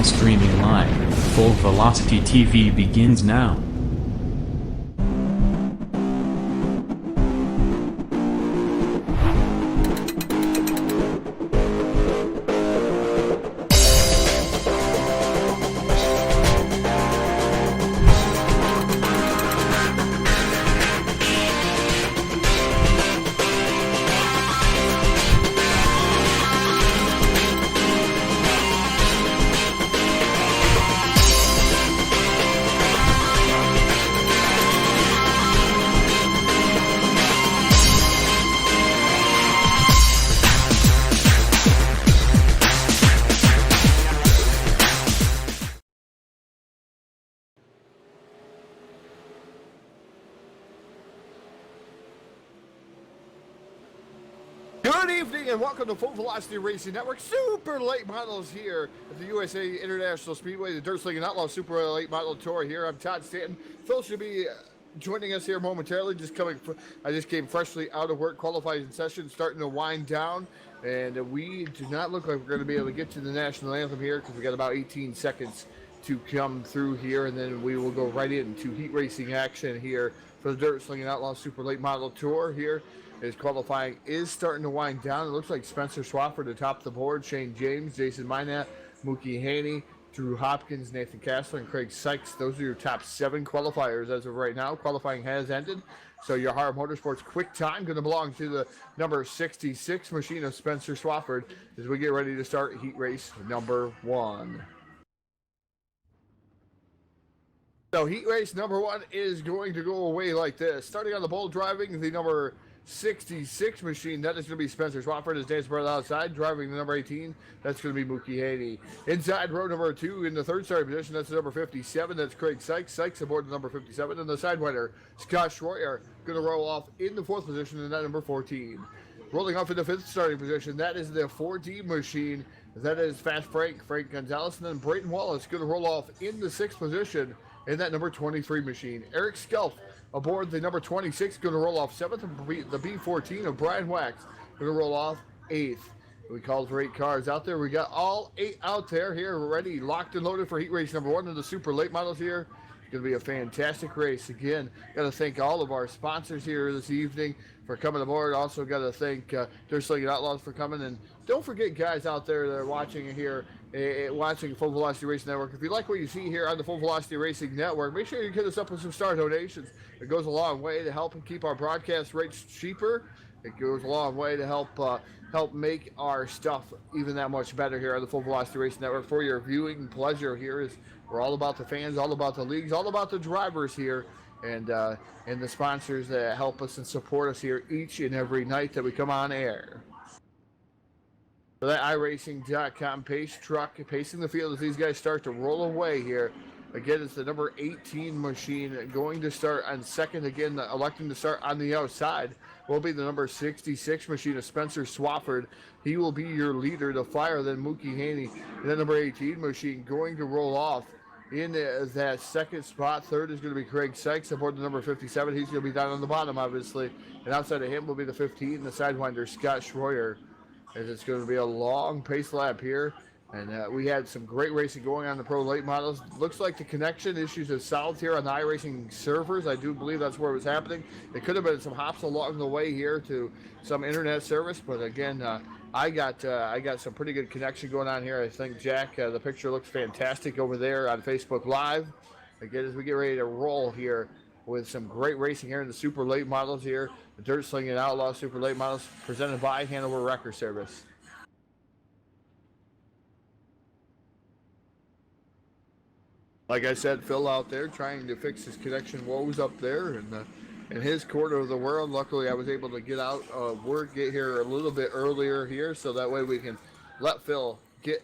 now streaming live. Full Velocity TV begins now. Good evening and welcome to Full Velocity Racing Network. Super late models here at the USA International Speedway, the Dirt Slingin Outlaws Super Late Model Tour here. I'm Todd Stanton. Phil should be joining us here momentarily. I just came freshly out of work. Qualifying session starting to wind down, and we do not look like we're going to be able to get to the national anthem here because we got about 18 seconds to come through here, and then we will go right into heat racing action here for the Dirt Slingin Outlaws Super Late Model Tour here. His qualifying is starting to wind down. It looks like Spencer Swafford atop the board, Shane James, Jason Minat, Mookie Haney, Drew Hopkins, Nathan Kastler, and Craig Sykes. Those are your top 7 qualifiers as of right now. Qualifying has ended, so your Hard Motorsports quick time going to belong to the number 66 machine of Spencer Swafford as we get ready to start heat race number 1. So heat race number 1 is going to go away like this. Starting on the pole, driving the number 66 machine, that is going to be Spencer Swafford as Dan's brother outside. Driving the number 18, that's going to be Mookie Haney. Inside row number 2 in the third starting position, that's the number 57, that's Craig Sykes. Sykes aboard the number 57, and the sidewinder, Scott Schroyer, going to roll off in the 4th position in that number 14. Rolling off in the 5th starting position, that is the 4D machine, that is Fast Frank Gonzalez, and then Brayton Wallace going to roll off in the 6th position in that number 23 machine. Eric Skelf aboard the number 26, going to roll off 7th, and the B14 of Brian Wax going to roll off 8th. We called for 8 cars out there. We got all 8 out there here, ready, locked and loaded for heat race number 1 of the super late models here. It's going to be a fantastic race. Again, got to thank all of our sponsors here this evening for coming aboard. Also got to thank Dirt Slingin Outlaws for coming. And don't forget, guys out there that are watching here, watching Full Velocity Racing Network. If you like what you see here on the Full Velocity Racing Network, make sure you hit us up with some star donations. It goes a long way to help keep our broadcast rates cheaper. It goes a long way to help make our stuff even that much better here on the Full Velocity Racing Network. For your viewing pleasure here, is we're all about the fans, all about the leagues, all about the drivers here, and the sponsors that help us and support us here each and every night that we come on air. So that iRacing.com pace truck pacing the field as these guys start to roll away here. Again, it's the number 18 machine going to start on second. Again, electing to start on the outside will be the number 66 machine of Spencer Swafford. He will be your leader to fire, then Mookie Haney. And then number 18 machine going to roll off in that second spot. Third is going to be Craig Sykes aboard the number 57. He's going to be down on the bottom, obviously. And outside of him will be the 15, the sidewinder, Scott Schroyer. As it's going to be a long pace lap here. And we had some great racing going on the Pro Late Models. Looks like the connection issues have solved here on the iRacing servers. I do believe that's where it was happening. It could have been some hops along the way here to some internet service, but again, I got some pretty good connection going on here. I think, Jack, the picture looks fantastic over there on Facebook Live. Again, as we get ready to roll here with some great racing here in the Super Late Models here, the Dirt Slingin Outlaws Super Late Models presented by Hanover Wrecker Service. Like I said, Phil out there trying to fix his connection woes up there in his corner of the world. Luckily, I was able to get out of work, get here a little bit earlier here, so that way we can let Phil get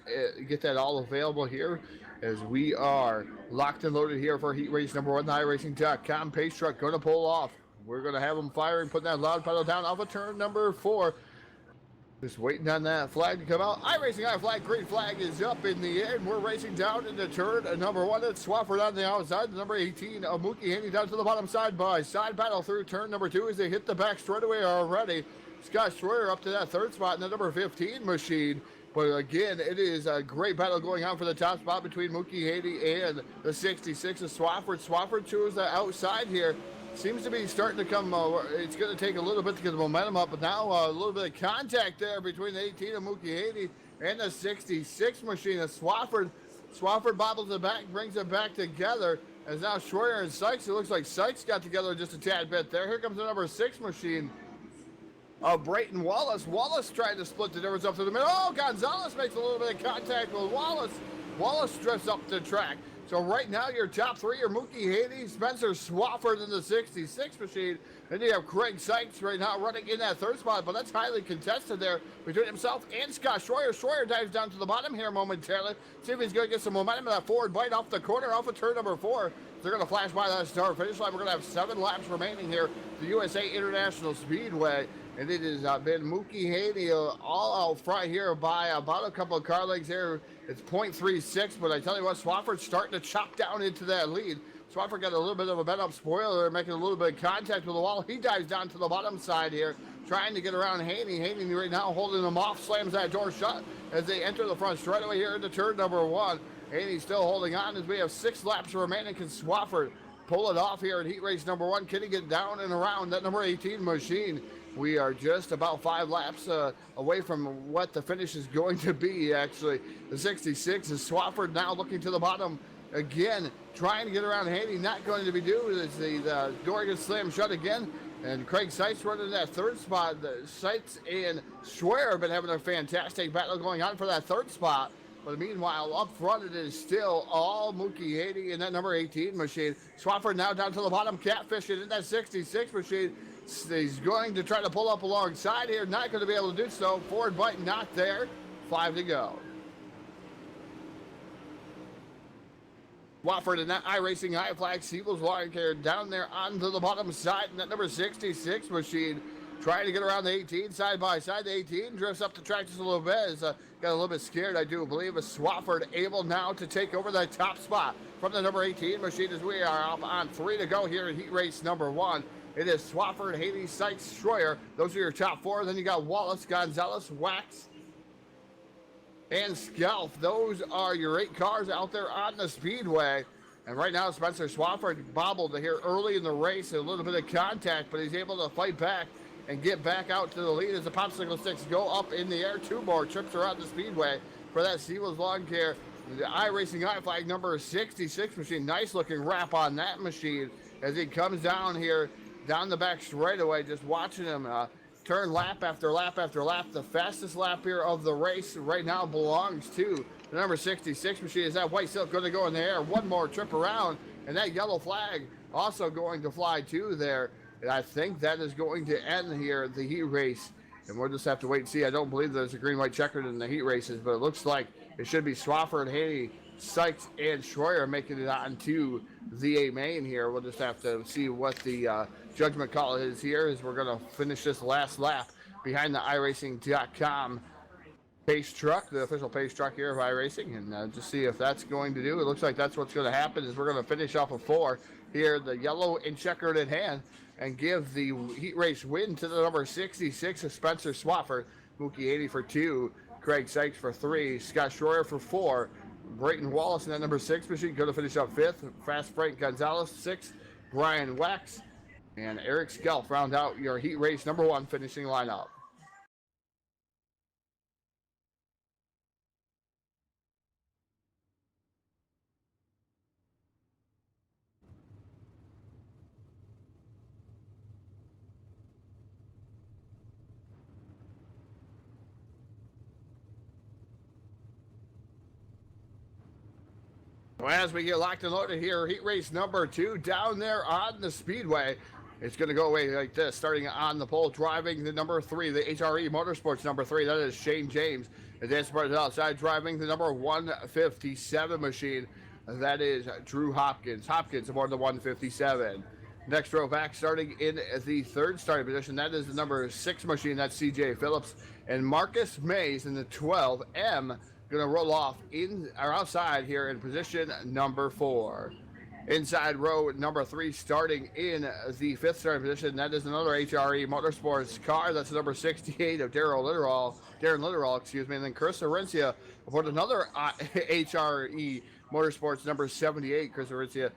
that all available here as we are locked and loaded here for heat race number 1. The iRacing.com pace truck going to pull off. We're going to have them firing, putting that loud pedal down off of turn number 4. Just waiting on that flag to come out. iRacing flag, green flag is up in the air, and we're racing down into turn number 1. It's Swafford on the outside. The number 18, Mookie Haney down to the bottom side by side battle through turn number 2 as they hit the back straightaway already. Scott Schroyer up to that third spot in the number 15 machine. But again, it is a great battle going on for the top spot between Mookie Haiti and the 66 of Swafford. Swafford chose the outside here. Seems to be starting to come, it's going to take a little bit to get the momentum up, but now a little bit of contact there between the 18 of Mookie Haiti and the 66 machine of Swafford. Swafford bobbles it back, brings it back together, as now Schroyer and Sykes, it looks like Sykes got together just a tad bit there. Here comes the number 6 machine of Brayton Wallace. Wallace tried to split the difference up to the middle. Oh, Gonzalez makes a little bit of contact with Wallace. Wallace drifts up the track. So right now your top three are Mookie Haiti, Spencer Swafford in the 66 machine. Then you have Craig Sykes right now running in that third spot, but that's highly contested there between himself and Scott Schroyer. Schroyer dives down to the bottom here momentarily. See if he's going to get some momentum in that forward bite off the corner, off of turn number 4. They're going to flash by that start finish line. We're going to have 7 laps remaining here. The USA International Speedway. And it has been Mookie Haiti all out front here by about a couple of car lengths here. It's 0.36, but I tell you what, Swafford's starting to chop down into that lead. Swafford got a little bit of a bent up spoiler, making a little bit of contact with the wall. He dives down to the bottom side here, trying to get around Haney. Haney right now holding him off, slams that door shut as they enter the front straightaway here into turn number 1. Haney still holding on as we have 6 laps remaining. Can Swafford pull it off here in heat race number 1? Can he get down and around that number 18 machine? We are just about 5 laps away from what the finish is going to be, actually. The 66 is Swafford now looking to the bottom again, trying to get around Haney. Not going to be due as the door gets slammed shut again. And Craig Sykes running that third spot. The Sykes and Schwer have been having a fantastic battle going on for that third spot. But meanwhile, up front, it is still all Mookie Haiti in that number 18 machine. Swafford now down to the bottom, catfishing in that 66 machine. He's going to try to pull up alongside here. Not going to be able to do so. Forward bite not there. 5 to go. Wofford and that iRacing high flag. Siebel's lawn care down there onto the bottom side. And that number 66 machine trying to get around the 18 side by side. The 18 drifts up the track just a little bit. Got a little bit scared, I do believe. Is Swafford able now to take over that top spot from the number 18 machine as we are up on 3 to go here in heat race number 1. It is Swafford, Haiti, Sykes, Schroyer. Those are your top 4. Then you got Wallace, Gonzalez, Wax, and Scalf. Those are your 8 cars out there on the Speedway. And right now, Spencer Swafford bobbled here early in the race. A little bit of contact, but he's able to fight back and get back out to the lead as the popsicle sticks go up in the air. 2 more trips around the Speedway for that Siebel's Lawn Care. The iRacing high flag number 66 machine. Nice looking wrap on that machine as he comes down here. Down the back straightaway, just watching him turn lap after lap after lap. The fastest lap here of the race right now belongs to the number 66 machine. Is that white silk going to go in the air? One more trip around, and that yellow flag also going to fly too there. And I think that is going to end here the heat race. And we'll just have to wait and see. I don't believe there's a green-white checkered in the heat races, but it looks like it should be Swafford, Haiti, Sykes, and Schroyer making it on to the A main here. We'll just have to see what the judgment call is here as we're going to finish this last lap behind the iRacing.com pace truck, the official pace truck here of iRacing, and just see if that's going to do. It looks like that's what's going to happen is we're going to finish off a 4 here, the yellow and checkered in hand, and give the heat race win to the number 66 of Spencer Swafford, Mookie 80 for 2, Craig Sykes for 3, Scott Schroyer for 4, Brayton Wallace in that number 6 machine going to finish up 5th, Fast Frank Gonzalez 6th, Brian Wax, and Eric Skelf round out your heat race number 1 finishing lineup. Well, as we get locked and loaded here, heat race number 2 down there on the Speedway. It's going to go away like this, starting on the pole, driving the number 3, the HRE Motorsports number 3. That is Shane James. And then spread outside, driving the number 157 machine. That is Drew Hopkins. Hopkins aboard the 157. Next row back, starting in the 3rd starting position. That is the number 6 machine. That's CJ Phillips. And Marcus Mays in the 12M. Going to roll off in or outside here in position number 4. inside row number 3, starting in the 5th starting position. That is another HRE Motorsports car. That's number 68 of Darren Litterall, excuse me. And then Chris Arencia aboard another HRE Motorsports number 78. Chris Arencia,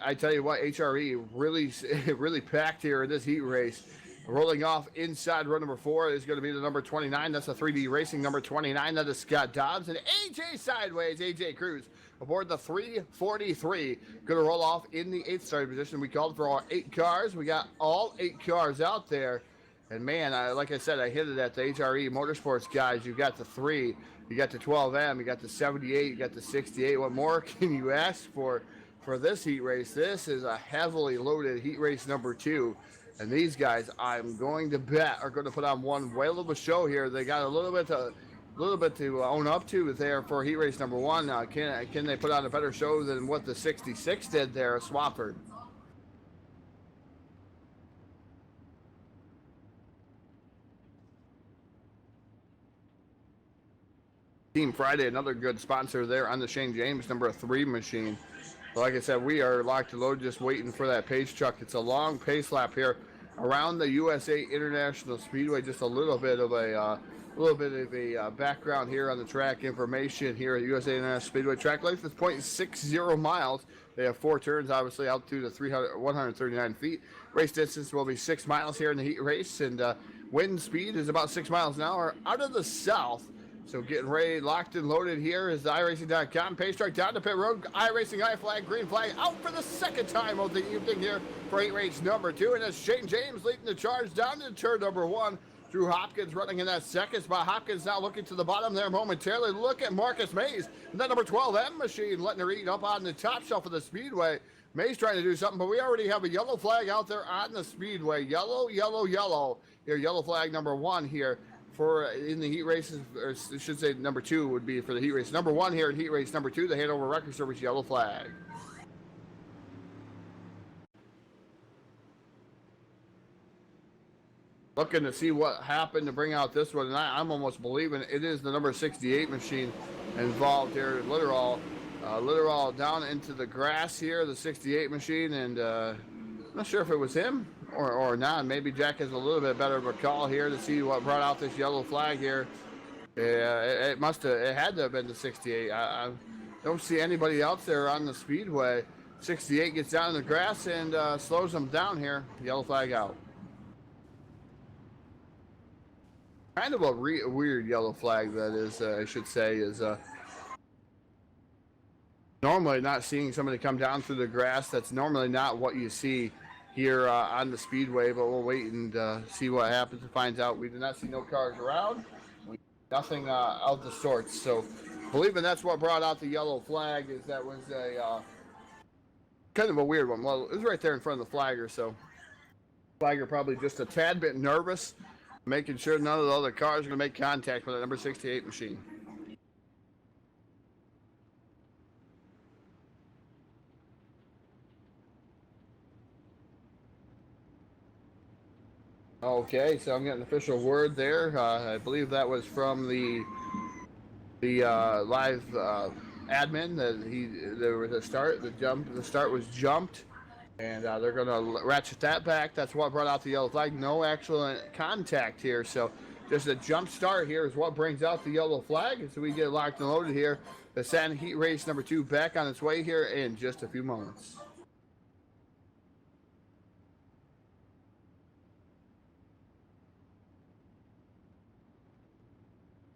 I tell you what, HRE really packed here in this heat race. Rolling off inside row number 4 is going to be the number 29. That's a 3D Racing number 29. That is Scott Dobbs. And AJ Sideways, AJ Cruz, aboard the 343. Going to roll off in the 8th starting position. We called for our 8 cars. We got all 8 cars out there. And man, like I said, I hit it at the HRE Motorsports guys. You got the 3, you got the 12M, you got the 78, you got the 68. What more can you ask for this heat race? This is a heavily loaded heat race number 2. And these guys, I'm going to bet, are going to put on one whale of a show here. They got a little bit to own up to there for heat race number 1. Can they put on a better show than what the 66 did there at Swafford? Team Friday, another good sponsor there on the Shane James number 3 machine. Like I said, we are locked and loaded, just waiting for that pace truck. It's a long pace lap here around the USA International Speedway. Just a little bit of a background here on the track information here at USA International Speedway. Track length is 0.60 miles. They have 4 turns, obviously altitude of 139 feet. Race distance will be 6 miles here in the heat race, and wind speed is about 6 miles an hour out of the south. So getting ready, locked and loaded here is the iRacing.com. Pace truck down to pit road. iRacing I flag, green flag out for the second time of the evening here for heat race number 2. And it's Shane James leading the charge down to turn number 1. Drew Hopkins running in that second spot. Hopkins now looking to the bottom there momentarily. Look at Marcus Mays. And that number 12M machine letting her eat up on the top shelf of the Speedway. Mays trying to do something, but we already have a yellow flag out there on the Speedway. Yellow, yellow, yellow. Here, yellow flag number 1 here. For in the heat races, or I should say number 2 would be for the heat race. Number 1 here in heat race number 2, the Hanover Record Service yellow flag. Looking to see what happened to bring out this one, and I'm almost believing it is the number 68 machine involved here. Litterall down into the grass here, the 68 machine, and I'm not sure if it was him or not. Maybe Jack has a little bit better of a call here to see what brought out this yellow flag here. It had to have been the 68. I don't see anybody else there on the Speedway. 68 gets down in the grass and slows them down here. Yellow flag out. Kind of a weird yellow flag that is, I should say, is normally not seeing somebody come down through the grass. That's normally not what you see here on the Speedway, but we'll wait and see what happens and find out. We did not see no cars around. Nothing of the sorts. So, believing that's what brought out the yellow flag, is that was a kind of a weird one. Well, it was right there in front of the flagger, so flagger probably just a tad bit nervous, making sure none of the other cars are going to make contact with the number 68 machine. Okay, so I'm getting official word there. I believe that was from the live admin that there was a start. The start was jumped, and they're going to ratchet that back. That's what brought out the yellow flag. No actual contact here, so just a jump start here is what brings out the yellow flag. And so we get locked and loaded here. The Satin Heat Race number 2 back on its way here in just a few moments.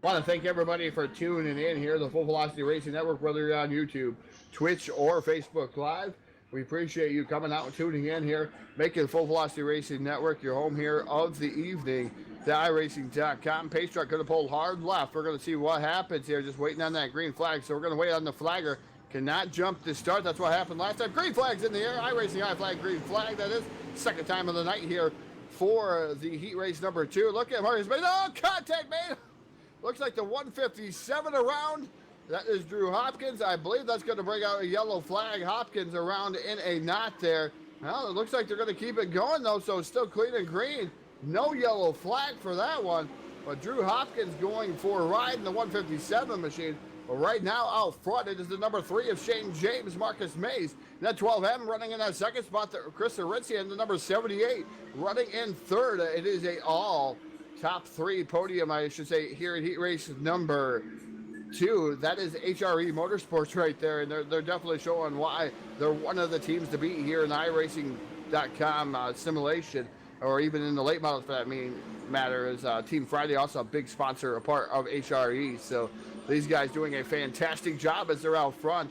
I want to thank everybody for tuning in here, the Full Velocity Racing Network, whether you're on YouTube, Twitch, or Facebook Live. We appreciate you coming out and tuning in here, making the Full Velocity Racing Network your home here of the evening. The iRacing.com. Pace truck going to pull hard left. We're going to see what happens here, just waiting on that green flag. So we're going to wait on the flagger. Cannot jump the start. That's what happened last time. Green flag's in the air. iRacing I flag, green flag. That is second time of the night here for the heat race number 2. Look at Marcus Mays. Oh, contact made. Looks like the 157 around. That is Drew Hopkins. I believe that's going to bring out a yellow flag. Hopkins around in a knot there. Well, it looks like they're going to keep it going, though, so it's still clean and green. No yellow flag for that one. But Drew Hopkins going for a ride in the 157 machine. But right now, out front, it is the number 3 of Shane James, Marcus Mays. And that 12M running in that second spot, Chris Aritzia, and the number 78 running in third. It is a all top 3 podium, I should say, here at heat race number 2. That is HRE Motorsports right there, and they're definitely showing why they're one of the teams to beat here in the iRacing.com simulation, or even in the late models for that matter. Is Team Friday also a big sponsor, a part of HRE. So these guys doing a fantastic job as they're out front,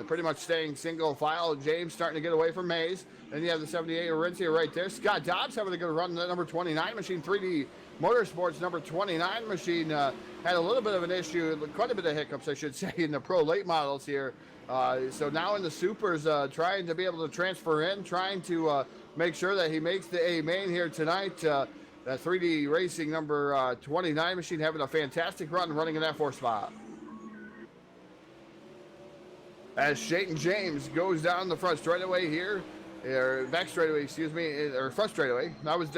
pretty much staying single file. James starting to get away from Mays. Then you have the 78 Aritzia right there. Scott Dobbs having a good run in the number 29 machine. 3D Motorsports number 29 machine had a little bit of an issue, quite a bit of hiccups, I should say, in the pro late models here. So now in the supers, trying to be able to transfer in, trying to make sure that he makes the A main here tonight. That 3D Racing number 29 machine having a fantastic run, running in that 4th spot. As Shayton James goes down the front straightaway here, or back straightaway, excuse me, or front straightaway. That was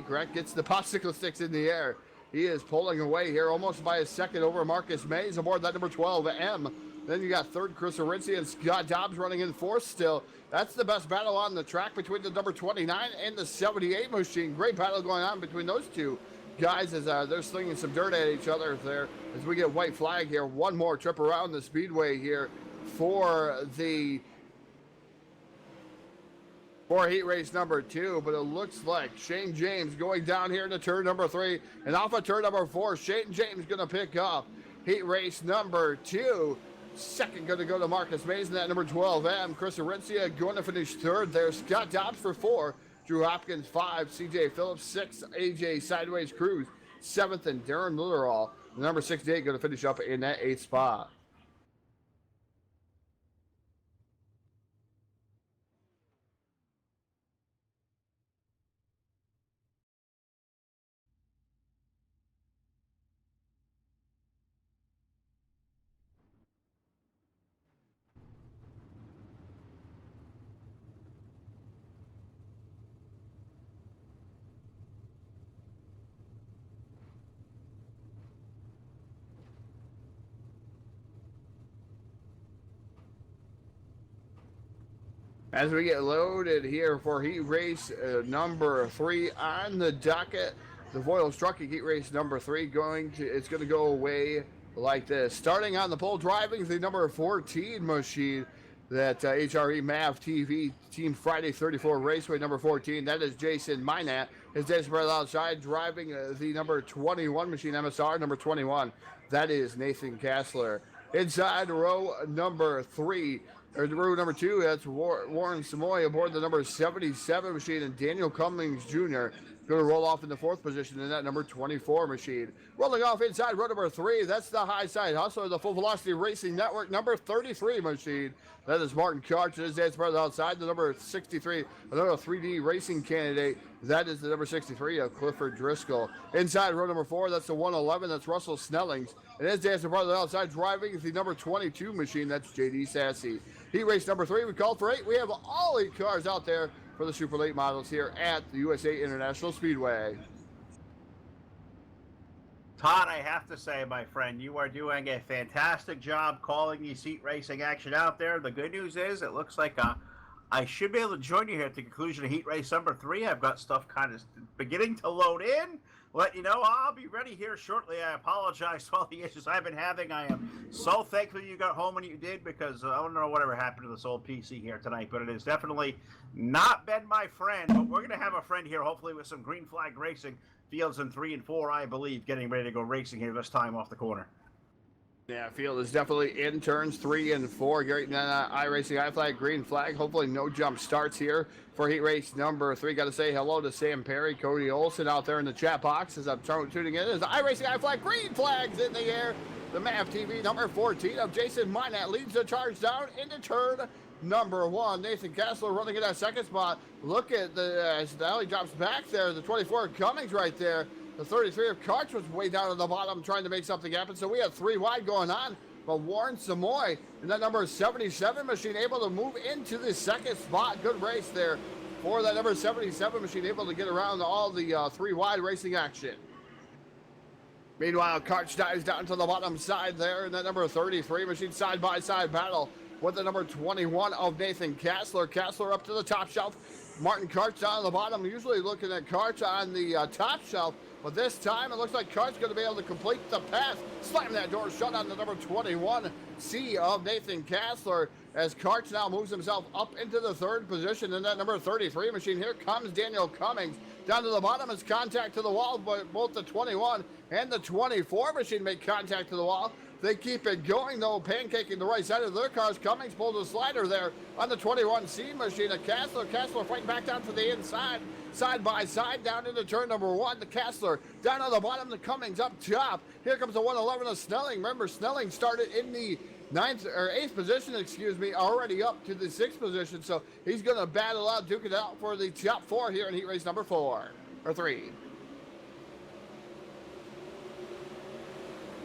correct. Gets the popsicle sticks in the air. He is pulling away here almost by a second over Marcus Mays aboard that number 12 M. Then you got third Chris Aritzia and Scott Dobbs running in 4th still. That's the best battle on the track between the number 29 and the 78 machine. Great battle going on between those two guys as they're slinging some dirt at each other there as we get white flag here. One more trip around the speedway here for heat race number 2, but it looks like Shane James going down here into turn number 3, and off of turn number 4, Shane James going to pick up heat race number 2. Second going to go to Marcus Mays in that number 12M. Chris Aritzia going to finish third there. Scott Dobbs for 4. Drew Hopkins 5. CJ Phillips 6. AJ Sideways Cruz 7th, and Darren Lillerall, the number 68, going to finish up in that 8th spot. As we get loaded here for heat race number 3 on the docket, the Voiles Trucking heat race number 3 it's going to go away like this. Starting on the pole driving the number 14 machine, that HRE MAV TV Team Friday 34 Raceway number 14. That is Jason Minat. His day's brother outside driving the number 21 machine, MSR number 21. That is Nathan Kassler. Inside row number 3. Or row number 2, that's Warren Samoy aboard the number 77 machine, and Daniel Cummings Jr. going to roll off in the 4th position in that number 24 machine. Rolling off inside row number 3, that's the high side hustler, the Full Velocity Racing Network number 33 machine. That is Martin Karch, and his dad's brother outside, the number 63, another 3D racing candidate. That is the number 63 of Clifford Driscoll. Inside row number 4, that's the 111, that's Russell Snellings. And his dad's brother outside driving the number 22 machine, that's JD Sassy. Heat race number 3, we called for 8. We have all 8 cars out there for the super late models here at the USA International Speedway. Todd, I have to say, my friend, you are doing a fantastic job calling these heat racing action out there. The good news is it looks like I should be able to join you here at the conclusion of heat race number 3. I've got stuff kind of beginning to load in. Let you know I'll be ready here shortly. I apologize for all the issues I've been having. I am so thankful you got home when you did, because I don't know whatever happened to this old PC here tonight, but it has definitely not been my friend. But we're going to have a friend here, hopefully with some green flag racing. Fields in 3 and 4, I believe, getting ready to go racing here this time off the corner. Yeah, field is definitely in turns 3 and 4. Great iRacing, I flag, green flag. Hopefully no jump starts here for heat race number 3. Got to say hello to Sam Perry, Cody Olson out there in the chat box as I'm tuning in. As iRacing, I flag, green flags in the air. The MAV TV number 14 of Jason Minat leads the charge down into turn number 1. Nathan Kassler running in that second spot. Look at as now he drops back there. The 24 Cummings right there. The 33 of Karch was way down at the bottom trying to make something happen. So we have 3 wide going on. But Warren Samoy and that number 77 machine able to move into the second spot. Good race there for that number 77 machine, able to get around all the 3 wide racing action. Meanwhile, Karch dives down to the bottom side there in that number 33 machine side-by-side battle with the number 21 of Nathan Kassler. Kassler up to the top shelf. Martin Karch down on the bottom, usually looking at Karch on the top shelf. But this time, it looks like Karch going to be able to complete the pass. Slam that door shut on the number 21 C of Nathan Kassler as Karch now moves himself up into the third position in that number 33 machine. Here comes Daniel Cummings. Down to the bottom is contact to the wall, but both the 21 and the 24 machine make contact to the wall. They keep it going, though, pancaking the right side of their cars. Cummings pulls a slider there on the 21C machine. A Kassler fighting back down to the inside, side by side, down into turn number 1. The Kassler down on the bottom, the Cummings up top. Here comes the 111 of Snelling. Remember, Snelling started in the 8th position, already up to the 6th position. So he's going to battle out, duke it out for the top 4 here in heat race number 3.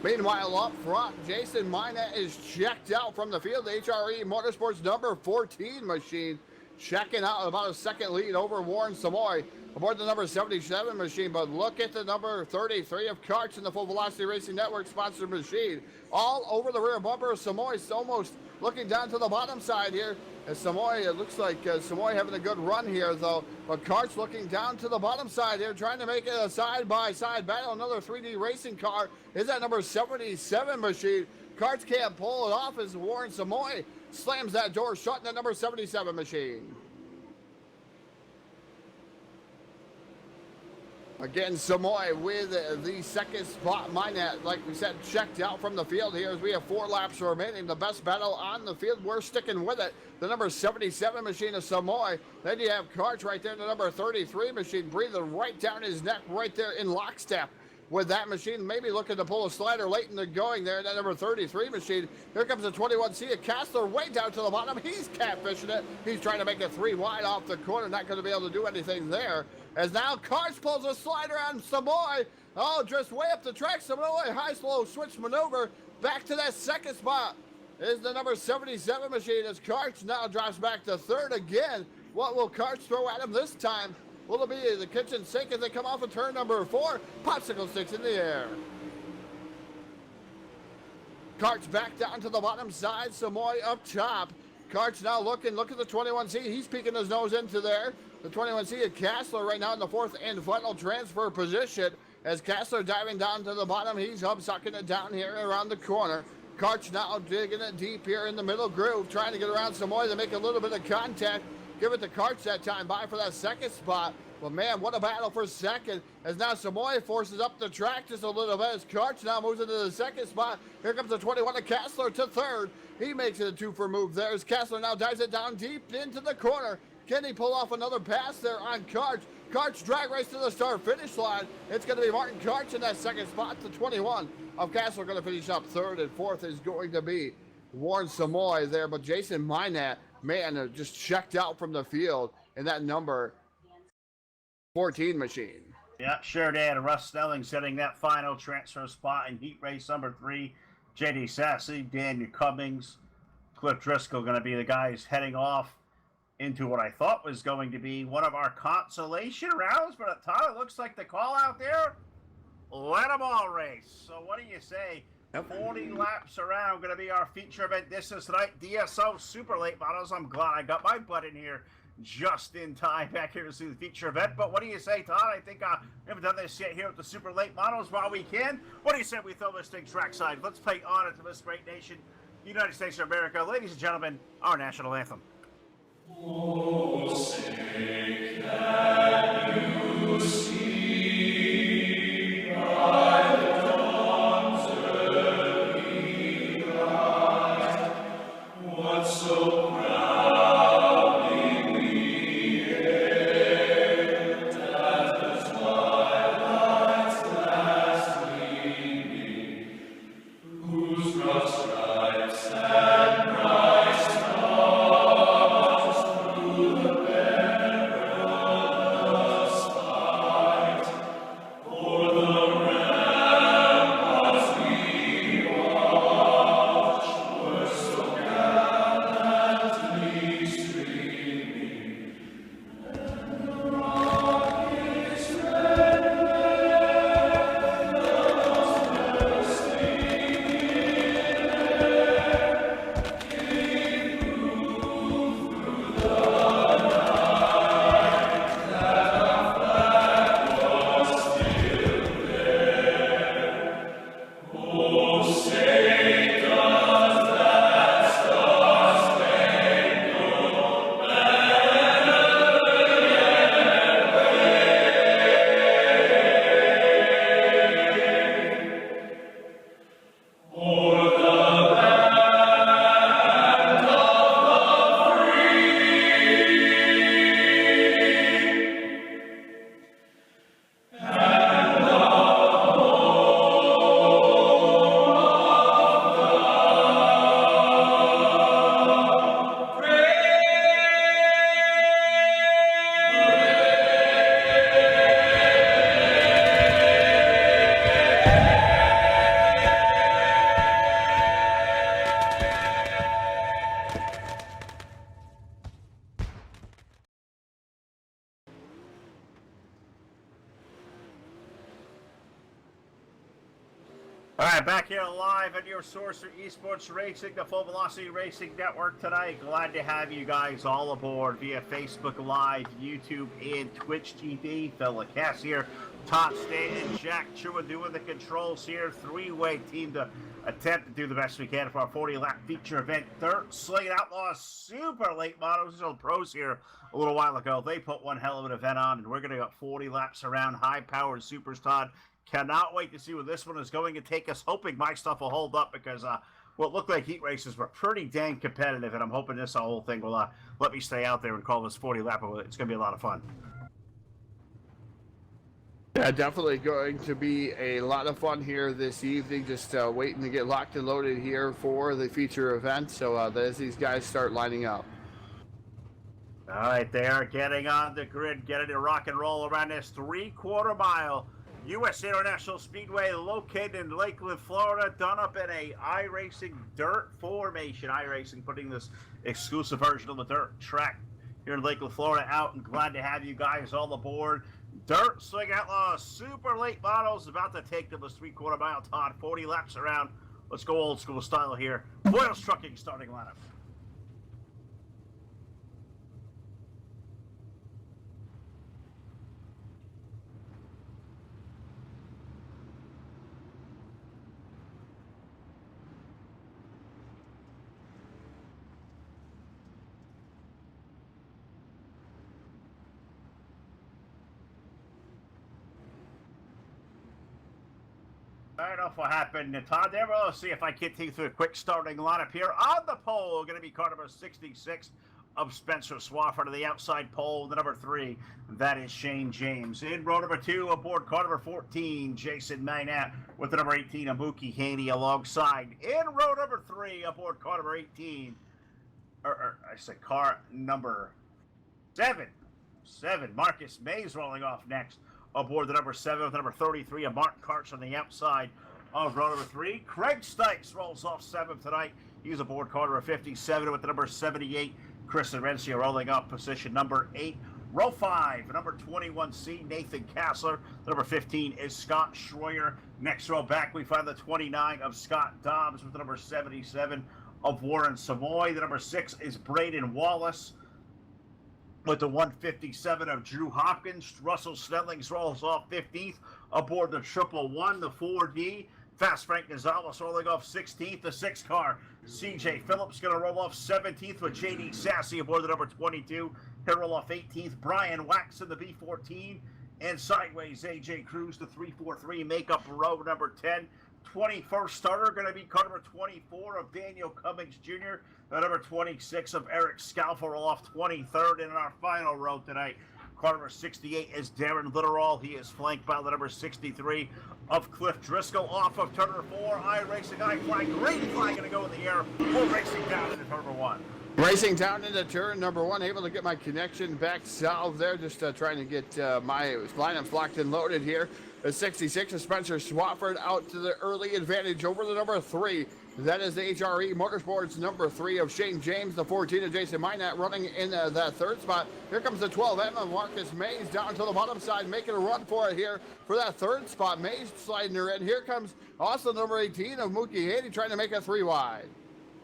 Meanwhile, up front, Jason Minette is checked out from the field. The HRE Motorsports number 14 machine checking out about a second lead over Warren Samoy aboard the number 77 machine. But look at the number 33 of Karch in the Full Velocity Racing Network sponsored machine. All over the rear bumper of Samoy, almost looking down to the bottom side here. As Samoy, it looks like Samoy having a good run here, though. But Karch looking down to the bottom side here, trying to make it a side-by-side battle. Another 3D racing car is that number 77 machine. Karch can't pull it off as Warren Samoy slams that door shut in that number 77 machine. Again, Samoy with the second spot. Minette, like we said, checked out from the field here as we have 4 laps remaining. The best battle on the field. We're sticking with it. The number 77 machine of Samoy. Then you have Karch right there, the number 33 machine, breathing right down his neck right there in lockstep with that machine. Maybe looking to pull a slider late in the going there. That number 33 machine. Here comes the 21C of Kassler way down to the bottom. He's catfishing it. He's trying to make it 3 wide off the corner. Not going to be able to do anything there. As now Karch pulls a slider on Samoy. Oh, just way up the track. Samoy high slow switch maneuver back to that second spot is the number 77 machine as Karch now drops back to third again. What will Karch throw at him this time? Will it be the kitchen sink as they come off of turn number 4? Popsicle sticks in the air. Karch back down to the bottom side. Samoy up top. Karch now look at the 21C. He's peeking his nose into there. The 21C of Kassler right now in the 4th and final transfer position as Kassler diving down to the bottom. He's sucking it down here around the corner. Karch now digging it deep here in the middle groove, trying to get around Samoy to make a little bit of contact. Give it to Karch that time, by for that second spot. Well, man, what a battle for second as now Samoy forces up the track just a little bit as Karch now moves into the second spot. Here comes the 21 of Kassler to third. He makes it a 2-for move there as Kassler now dives it down deep into the corner. Can he pull off another pass there on Karch? Karch drag race to the start-finish line. It's going to be Martin Karch in that second spot. The 21 of Kassler going to finish up third, and fourth is going to be Warren Samoy there. But Jason Minette, man, just checked out from the field in that number 14 machine. Yeah, sure did. Russ Snelling setting that final transfer spot in heat race number 3. JD Sassy, Daniel Cummings, Cliff Driscoll going to be the guys heading off into what I thought was going to be one of our consolation rounds, but at time it looks like the call out there, let them all race. So what do you say? 40 laps around, going to be our feature event. This is tonight, DSO Super Late Models. I'm glad I got my butt in here just in time back here to see the feature event. But what do you say, Todd? I think we haven't done this yet here with the Super Late Models while we can. What do you say we throw this thing trackside? Let's pay honor to this great nation, United States of America. Ladies and gentlemen, our national anthem. Oh, say can you see by the dawn's early light what so proudly we hailed at the twilight's last gleaming, whose broad stripes and bright stars through the perilous fight o'er the ramparts we watched were so gallant All right, back here live on your source for esports racing, the Full Velocity Racing Network tonight. Glad to have you guys all aboard via Facebook Live, YouTube, and Twitch TV. Phil LaCasse here, Todd Stanton, Jack Chua doing the controls here. Three-way team to attempt to do the best we can for our 40-lap feature event. Slingin Outlaws super late models. These are pros here a little while ago. They put one hell of an event on, and we're going to go 40 laps around high-powered supers, Todd. Cannot wait to see where this one is going to take us. Hoping my stuff will hold up because what looked like heat races were pretty dang competitive, and I'm hoping this whole thing will let me stay out there and call this 40 lap. It's going to be a lot of fun. Yeah, definitely going to be a lot of fun here this evening. Just waiting to get locked and loaded here for the feature event. So as these guys start lining up. All right, they are getting on the grid, getting to rock and roll around this 3/4 mile U.S. International Speedway located in Lakeland, Florida, done up in a iRacing dirt formation. iRacing putting this exclusive version of the dirt track here in Lakeland, Florida out, and glad to have you guys all aboard. Dirt Slingin Outlaws super late models about to take them this 3/4 mile, Todd. 40 laps around. Let's go old school style here. Boyles Trucking starting lineup. I don't know if what happened to Todd there, but let's see if I continue through a quick starting lineup here. On the pole, going to be car number 66 of Spencer Swafford. To the outside pole, the number 3, that is Shane James. In row number 2, aboard car number 14, Jason Minat, with the number 18, Mookie Haney alongside. In row number 3, aboard car number 18, I said car number 7, Marcus Mays rolling off next. Aboard the number 7 with the number 33, Mark Karch on the outside of row number 3. Craig Stykes rolls off 7th tonight. He's aboard car number 57 with the number 78. Chris Arencia rolling off position number 8. Row 5, number 21C, Nathan Kassler. The number 15 is Scott Schroyer. Next row back, we find the 29 of Scott Dobbs with the number 77 of Warren Savoy. The number 6 is Braden Wallace with the 157 of Drew Hopkins. Russell Snellings rolls off 15th aboard the 111, the 4D. Fast Frank Gonzalez rolling off 16th. The 6 car, CJ Phillips, going to roll off 17th with JD Sassy aboard the number 22. He'll roll off 18th. Brian Wax in the B14. And sideways, AJ Cruz, the 343, make up row number 10. 21st starter going to be car number 24 of Daniel Cummings Jr., the number 26 of Eric Scalfa roll off 23rd. And in our final row tonight, car number 68 is Darren Litterall. He is flanked by the number 63 of Cliff Driscoll off of turn 4. iRacing flag, green flag going to go in the air. We're racing down into turn 1. Racing down into turn number 1, able to get my connection back solved there. Just trying to get my lineups locked and loaded here. The 66 of Spencer Swafford out to the early advantage over the number 3. That is the HRE Motorsports number 3 of Shane James. The 14 of Jason Minat running in that 3rd spot. Here comes the 12M of Marcus Mays down to the bottom side, making a run for it here for that 3rd spot. Mays sliding her in. Here comes also number 18 of Mookie Haney trying to make it 3 wide.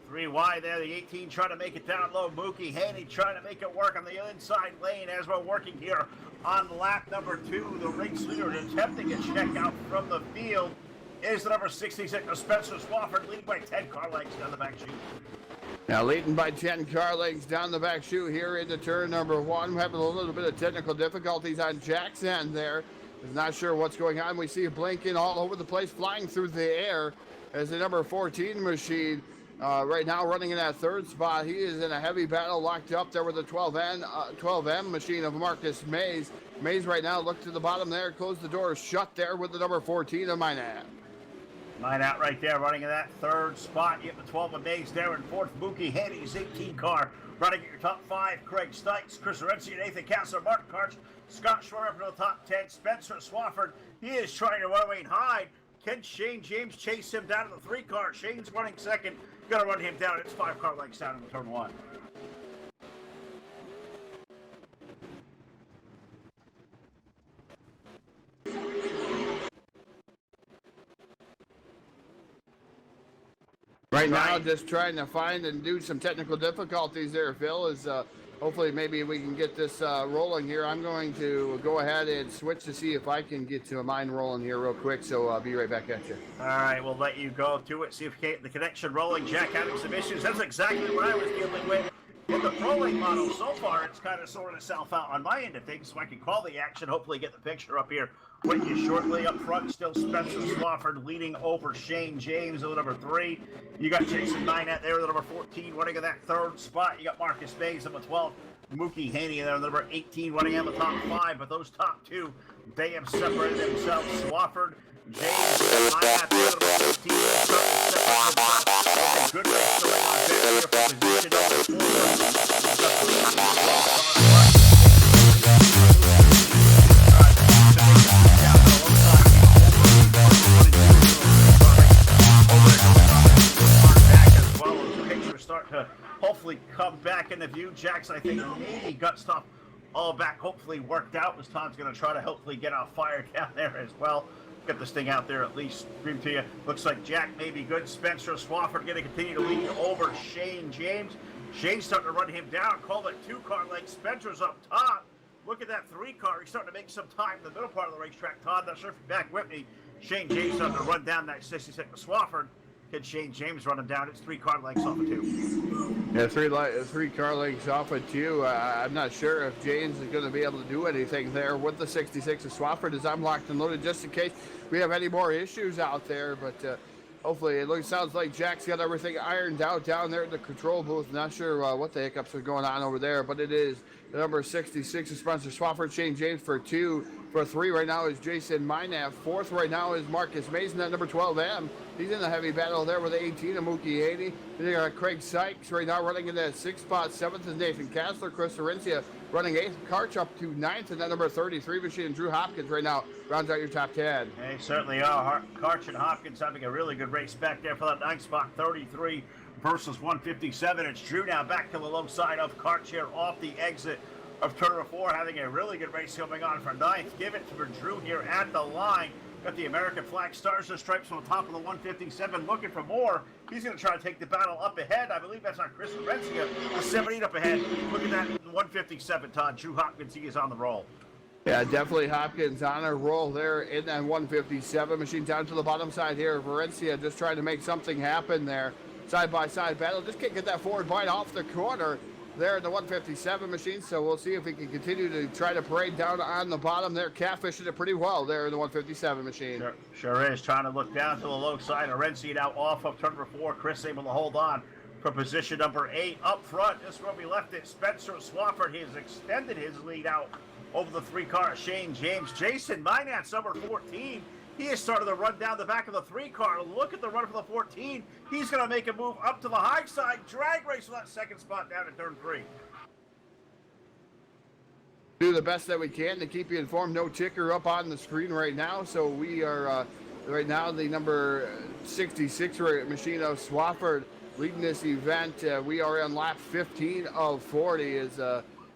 3 wide there, the 18 trying to make it down low. Mookie Haney trying to make it work on the inside lane as we're working here on lap number 2. The race leader attempting a check out from the field is the number 66 of Spencer Swafford, leading by 10 car lengths down the back chute. Now leading by 10 car lengths down the back chute here into turn number 1. We're having a little bit of technical difficulties on Jack's end there. He's not sure what's going on. We see it blinking all over the place, flying through the air as the number 14 machine right now running in that 3rd spot. He is in a heavy battle, locked up there with the 12M machine of Marcus Mays. Mays right now, look to the bottom there, close the door shut there with the number 14 of Minat. Minat right there running in that 3rd spot. You have the 12 of Mays there in 4th. Mookie Haney's 18 car running at your top 5. Craig Stykes, Chris Arencia, Nathan Kassler, Mark Karch, Scott Schroyer up in the top 10. Spencer Swafford, he is trying to run away and hide. Can Shane James chase him down to the 3 car? Shane's running 2nd. Gonna run him down. It's 5 car lengths down in turn 1. Right now, just trying to find and do some technical difficulties there, Phil, is hopefully maybe we can get this rolling here. I'm going to go ahead and switch to see if I can get to mine rolling here real quick, so I'll be right back at you. All right, we'll let you go to it, see if you get the connection rolling. Jack having some issues. That's exactly what I was dealing with. In the Pro Link model, so far, it's kind of sorted itself out on my end of things, so I can call the action, hopefully get the picture up here with you shortly. Up front, still Spencer Swafford leading over Shane James at the number 3. You got Jason Minette there, the number 14, running in that 3rd spot. You got Marcus Mays, number 12. Mookie Haney there, number 18, running in the top 5. But those top 2, they have separated themselves. Swafford, James, Minette, there, number 15. Good race going on there for position number 4. Start to hopefully come back into view. Jax, I think, maybe gut stop all back, hopefully worked out. As Todd's going to try to hopefully get a fire down there as well. Get this thing out there at least. Scream to you. Looks like Jack may be good. Spencer Swafford going to continue to lead over Shane James. Shane's starting to run him down. Call it 2-car length. Spencer's up top. Look at that 3-car. He's starting to make some time in the middle part of the racetrack. Todd, not sure if you're back with me. Shane James starting to run down that 66 Swafford. Can Shane James run him down? It's 3-car lengths off of 2. Yeah, 3-car lengths off of 2. I'm not sure if James is going to be able to do anything there with the 66 of Swafford as I'm locked and loaded just in case we have any more issues out there. But hopefully it sounds like Jack's got everything ironed out down there in the control booth. Not sure what the hiccups are going on over there, but it is the number 66 of Spencer Swafford. Shane James for 2. For 3 right now is Jason Minette. 4th right now is Marcus Mason at number 12M. He's in the heavy battle there with 18 of Mookie Haney. Then you got Craig Sykes right now running in that 6th spot. 7th is Nathan Kastler. Chris Orencia running 8th. Karch up to 9th in that number 33 machine. And Drew Hopkins right now rounds out your top 10. They certainly are. Karch and Hopkins having a really good race back there for that 9th spot. 33 versus 157. It's Drew now back to the low side of Karch here off the exit of turn 4, having a really good race going on for 9th. Give it to Drew here at the line. Got the American flag, stars and stripes on top of the 157, looking for more. He's going to try to take the battle up ahead. I believe that's on Chris Orencia, the 78 up ahead. Look at that 157, Todd. Drew Hopkins, he is on the roll. Yeah, definitely Hopkins on a roll there in that 157 machine. Down to the bottom side here. Valencia just trying to make something happen there. Side-by-side battle. Just can't get that forward bite off the corner there in the 157 machine, so we'll see if he can continue to try to parade down on the bottom there. Catfishing it pretty well there in the 157 machine. Sure is. Trying to look down to the low side. Orencia now off of turn 4. Chris able to hold on for position number 8. Up front, just where we left it, Spencer Swafford. He has extended his lead out over the 3-car Shane James. Jason Minet's number 14. He has started to run down the back of the 3-car. Look at the run for the 14. He's going to make a move up to the high side. Drag race for that 2nd spot down at turn 3. Do the best that we can to keep you informed. No ticker up on the screen right now. So we are right now the number 66 machine of Swafford leading this event. We are on lap 15 of 40 as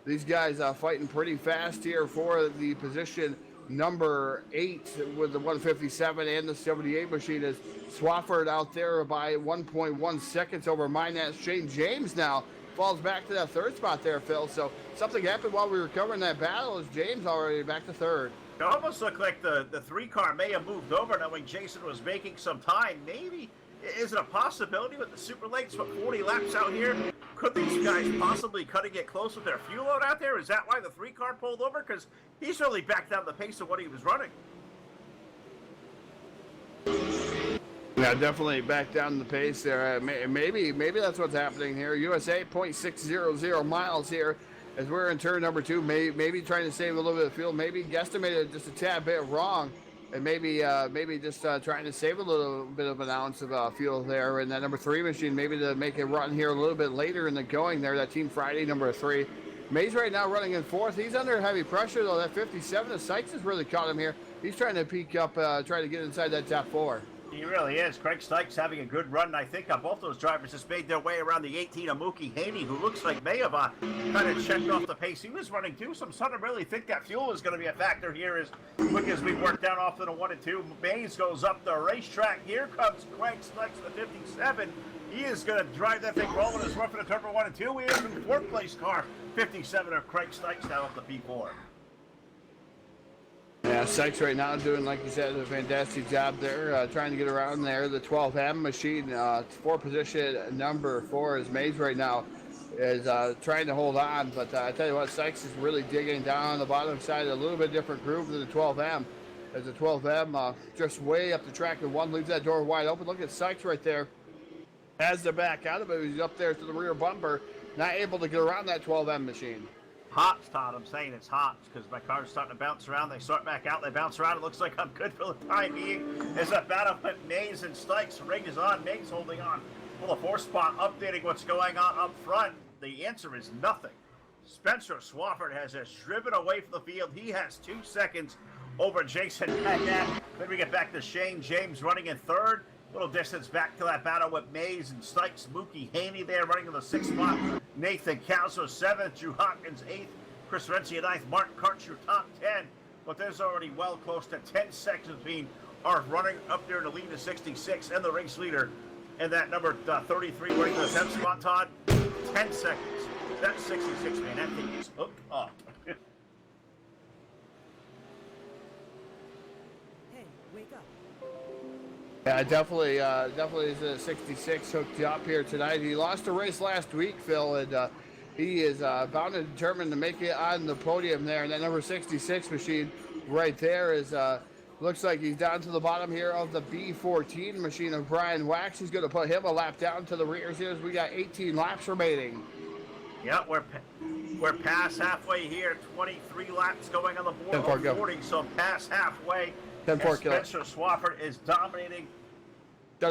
these guys fighting pretty fast here for the position number 8 with the 157 and the 78 machine. Is Swafford out there by 1.1 seconds over Minette. Shane James now falls back to that 3rd spot there, Phil. So something happened while we were covering that battle as James already back to 3rd. It almost looked like the 3-car may have moved over knowing Jason was making some time. Maybe. Is it a possibility with the super lates for 40 laps out here? Could these guys possibly cutting it close with their fuel load out there? Is that why the 3-car pulled over? Because he's really backed down the pace of what he was running. Yeah, definitely back down the pace there. Maybe that's what's happening here. USA 0.600 miles here as we're in turn number 2. Maybe trying to save a little bit of fuel. Maybe guesstimated just a tad bit wrong. And maybe just trying to save a little bit of an ounce of fuel there. And that number 3 machine, maybe to make it run here a little bit later in the going there. That Team Friday number 3. Mays right now running in 4th. He's under heavy pressure though. That 57 of Sykes has really caught him here. He's trying to peek up, trying to get inside that top 4. He really is. Craig Sykes having a good run. I think both those drivers just made their way around the 18 of Mookie Haney, who looks like may have kind of checked off the pace he was running too. So I'm starting to really think that fuel is going to be a factor here as quick as we work down off to the 1 and 2. Mays goes up the racetrack. Here comes Craig Sykes, the 57. He is going to drive that thing rolling as rough in the turn 1 and 2. We have in 4th place car, 57 of Craig Sykes down up the P4. Yeah, Sykes right now doing, like you said, a fantastic job there, trying to get around there. The 12M machine, for position number 4 is Mays right now, is trying to hold on. But I tell you what, Sykes is really digging down on the bottom side, a little bit different groove than the 12M. As the 12M just way up the track, and one leaves that door wide open. Look at Sykes right there. Has to back out of it. He's up there to the rear bumper, not able to get around that 12M machine. Hops, Todd. I'm saying it's hops because my car's starting to bounce around. They sort back out. They bounce around. It looks like I'm good for the time being. As a battle with Mays and Sykes. Ring is on. Mays holding on. Well, the 4th spot updating what's going on up front. The answer is nothing. Spencer Swafford has just driven away from the field. He has 2 seconds over Jason Pagnat. Then we get back to Shane James running in 3rd. Little distance back to that battle with Mays and Sykes. Mookie Haney there running in the 6th spot. Nathan Calso 7th. Drew Hopkins 8th. Chris Renzi 9th. Martin Karcher top 10. But there's already well close to 10 seconds between our running up there in the lead of 66 and the race leader. And that number 33 running the 10th spot, Todd. 10 seconds. That's 66, man. That thing is hooked up. Hey, wake up. Yeah, definitely is a 66 hooked up here tonight. He lost a race last week, Phil, and he is bound and determined to make it on the podium there. And that number 66 machine right there is looks like he's down to the bottom here of the B14 machine of Brian Wax. He's going to put him a lap down to the rears here as we got 18 laps remaining. Yeah, we're past halfway here. 23 laps going on the board. 40, so past halfway. 10-4 Spencer Swafford is dominating